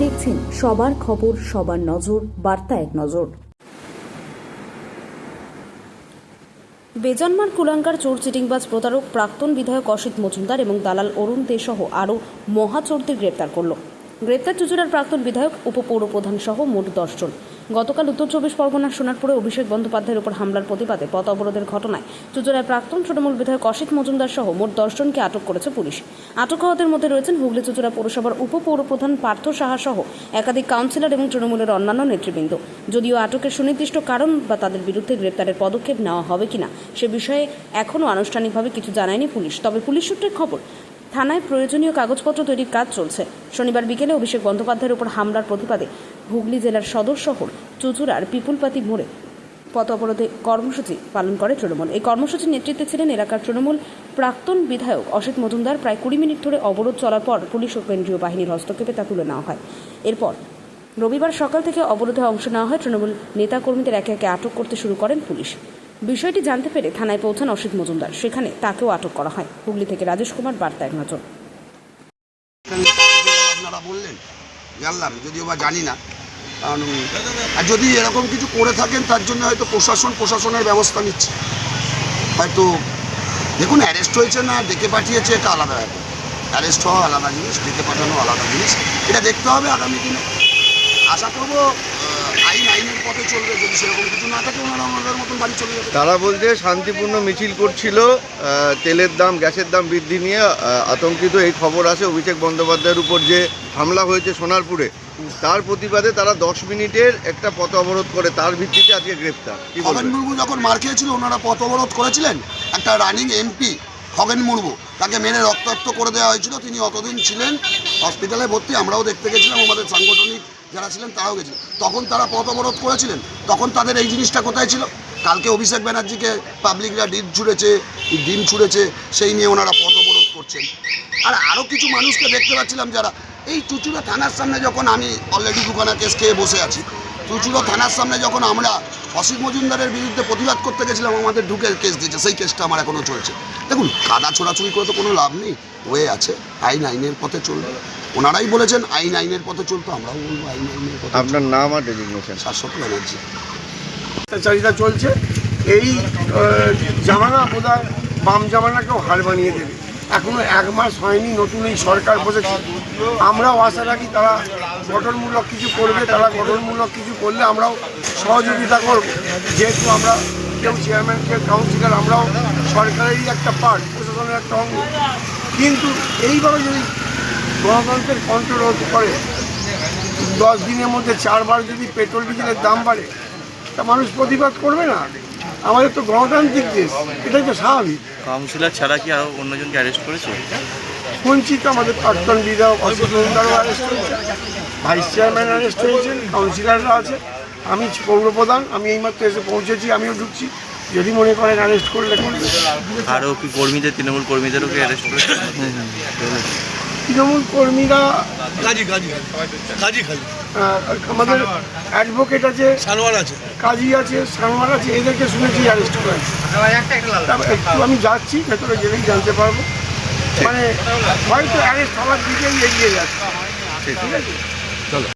দেখছেন সবার খবর, সবার নজর, বার্তা এক নজর। বেজন্মার কুলাঙ্গার চোর, চিটিংবাজ, প্রতারক প্রাক্তন বিধায়ক অসিত মজুমদার এবং দালাল অরুণ দে সহ আরও মহাচোরদের গ্রেপ্তার করল। গ্রেপ্তার চুঁচুড়ার প্রাক্তন বিধায়ক, উপপৌরপ্রধান সহ মোট 10 জন। গতকাল উত্তর চব্বিশ পরগনার সোনারপুরে অভিষেক বন্দ্যোপাধ্যায়ের উপর হামলার প্রতিবাদে পথ অবরোধের ঘটনায় চুঁচুড়ার প্রাক্তন তৃণমূল বিধায়ক অসিত মজুমদার সহ মোট 10 জনকে আটক করেছে পুলিশ। আটক হওয়াদের মধ্যে রয়েছেন হুগলি চুঁচুড়া পৌরসভার উপপৌরপ্রধান পার্থ সাহা সহ একাধিক কাউন্সিলর এবং তৃণমূলের অন্যান্য নেতৃবৃন্দ। যদিও আটকের সুনির্দিষ্ট কারণ বা তাদের বিরুদ্ধে গ্রেপ্তারের পদক্ষেপ নেওয়া হবে কিনা সে বিষয়ে এখনও আনুষ্ঠানিকভাবে কিছু জানায়নি পুলিশ। তবে পুলিশ সূত্রের খবর, থানায় প্রয়োজনীয় কাগজপত্র তৈরির কাজ চলছে। শনিবার বিকেলে অভিষেক বন্দ্যোপাধ্যায়ের উপর হামলার প্রতিবাদে হুগলি জেলার সদর শহর চুঁচুড়ার পিপুলপাতি মোড়ে পথ অবরোধে কর্মসূচি পালন করে তৃণমূল। এই কর্মসূচির নেতৃত্বে ছিলেন এলাকার তৃণমূল প্রাক্তন বিধায়ক অসিত মজুমদার। প্রায় 20 মিনিট ধরে অবরোধ চলার পর পুলিশ ও কেন্দ্রীয় বাহিনীর হস্তক্ষেপে তা তুলে নেওয়া হয়। এরপর রবিবার সকাল থেকে অবরোধে অংশ নেওয়া হয়। তৃণমূল নেতাকর্মীদের একে একে আটক করতে শুরু করেন পুলিশ। বিষয়টি জানতে পেরে থানায় পৌঁছান অসিত মজুমদার, সেখানে তাকেও আটক করা হয়। হুগলি থেকে রাজেশ কুমার, বার্তা এক নজর। আপনারা বললেন জানলাম, যদিও বা জানি না, কারণ আর যদি এরকম কিছু করে থাকেন তার জন্য হয়তো প্রশাসনের ব্যবস্থা নিচ্ছে। হয়তো দেখুন, অ্যারেস্ট হয়েছে না ডেকে পাঠিয়েছে এটা আলাদা ব্যাপার। অ্যারেস্ট হওয়া আলাদা জিনিস, ডেকে পাঠানো আলাদা জিনিস। এটা দেখতে হবে আগামী দিনে। আশা করবো আইনের পথে চলবে। যদি সেরকম কিছু না থাকে ওনারা আমাদের মতন বাড়ি চলে যাবে। তারা বলতে শান্তিপূর্ণ মিছিল করছিল, তেলের দাম গ্যাসের দাম বৃদ্ধি নিয়ে আতঙ্কিত। এই খবর আসে অভিষেক বন্দ্যোপাধ্যায়ের উপর যে হামলা হয়েছে সোনারপুরে, তার প্রতিবাদে তারা 10 মিনিটের একটা পথ অবরোধ করে, তার ভিত্তিতে আজকে গ্রেপ্তার। খগেন মুর্মু যখন মার খেয়েছিল ওনারা পথ অবরোধ করেছিলেন। একটা রানিং এমপি খগেন মুর্মু, তাকে মেরে রক্তাক্ত করে দেওয়া হয়েছিল। তিনি অতদিন ছিলেন হসপিটালে ভর্তি, আমরাও দেখতে গেছিলাম, আমাদের সাংগঠনিক যারা ছিলেন তারাও গেছিল। তখন তারা পথ অবরোধ করেছিলেন। তখন তাদের এই জিনিসটা কোথায় ছিল? কালকে অভিষেক ব্যানার্জিকে পাবলিকরা ডিম ছুঁড়েছে, সেই নিয়ে ওনারা পথ অবরোধ করছেন। আর আরও কিছু মানুষকে দেখতে পাচ্ছিলাম যারা এই চুঁচুড়া থানার সামনে, যখন আমি অলরেডি দুখানা কেস খেয়ে বসে আছি, চুঁচুড়া থানার সামনে যখন আমরা অসিত মজুমদারের বিরুদ্ধে প্রতিবাদ করতে গেছিলাম, আমাদের ঢুকে কেস দিয়েছে। সেই কেসটা আমার এখনও চলছে। দেখুন, কাদা ছোড়াছুড়ি করে তো কোনো লাভ নেই, হয়ে আছে। আইনের পথে চলবে। ওনারাই বলেছেন আইনের পথে চলতো, আমরাও বলবো আইনের পথে। আপনার নাম আর ডেজিগনেশন? শাশ্বত ব্যানার্জি। অত্যাচারিতা চলছে। এই জামানা বোধহয় বাম জামানাকেও হার বানিয়ে দেবে। এখনো 1 মাস হয়নি, নতুন এই সরকার বসেছে। আমরাও আশা রাখি তারা গঠনমূলক কিছু করবে। তারা গঠনমূলক কিছু করলে আমরাও সহযোগিতা করব। যেহেতু আমরা কেউ চেয়ারম্যান, কেউ কাউন্সিলর, আমরাও সরকারেরই একটা পার্ট, প্রশাসনের একটা অঙ্গ। কিন্তু এইভাবে যদি গণতন্ত্রের কন্ট্রোল করে 10 দিনের মধ্যে 4 বার যদি পেট্রোল ডিজেলের দাম বাড়ে, তা মানুষ প্রতিবাদ করবে না? আমাদের তো গণতান্ত্রিক দেশ, এটাই তো স্বাভাবিক। কাউন্সিলর ছাড়া কি আরও অন্যজনকে অ্যারেস্ট করেছে? বঞ্চিত আমাদের প্রাক্তন বিধায়ক অসিত মজুমদারও অ্যারেস্ট হয়েছে, ভাইস চেয়ারম্যান অ্যারেস্ট হয়েছেন, কাউন্সিলররা আছে, আমি পৌরপ্রধান, আমি এইমাত্র এসে পৌঁছেছি, আমিও ঢুকছি। যদি মনে করেন অ্যারেস্ট করলে করবে। আরও কি কর্মীদের, তৃণমূল কর্মীদেরও কি অ্যারেস্ট করেছে? তৃণমূল কর্মীরা আমাদের অ্যাডভোকেট আছে, কাজী আছে, সানোয়ার আছে, এদেরকে শুনেছি অ্যারেস্ট করেছে। একটু আমি যাচ্ছি, ভেতরে গেলেই জানতে পারবো। মানে হয়তো অ্যারেস্ট হওয়ার দিকেই এগিয়ে যাচ্ছে। ঠিক আছে, চলো।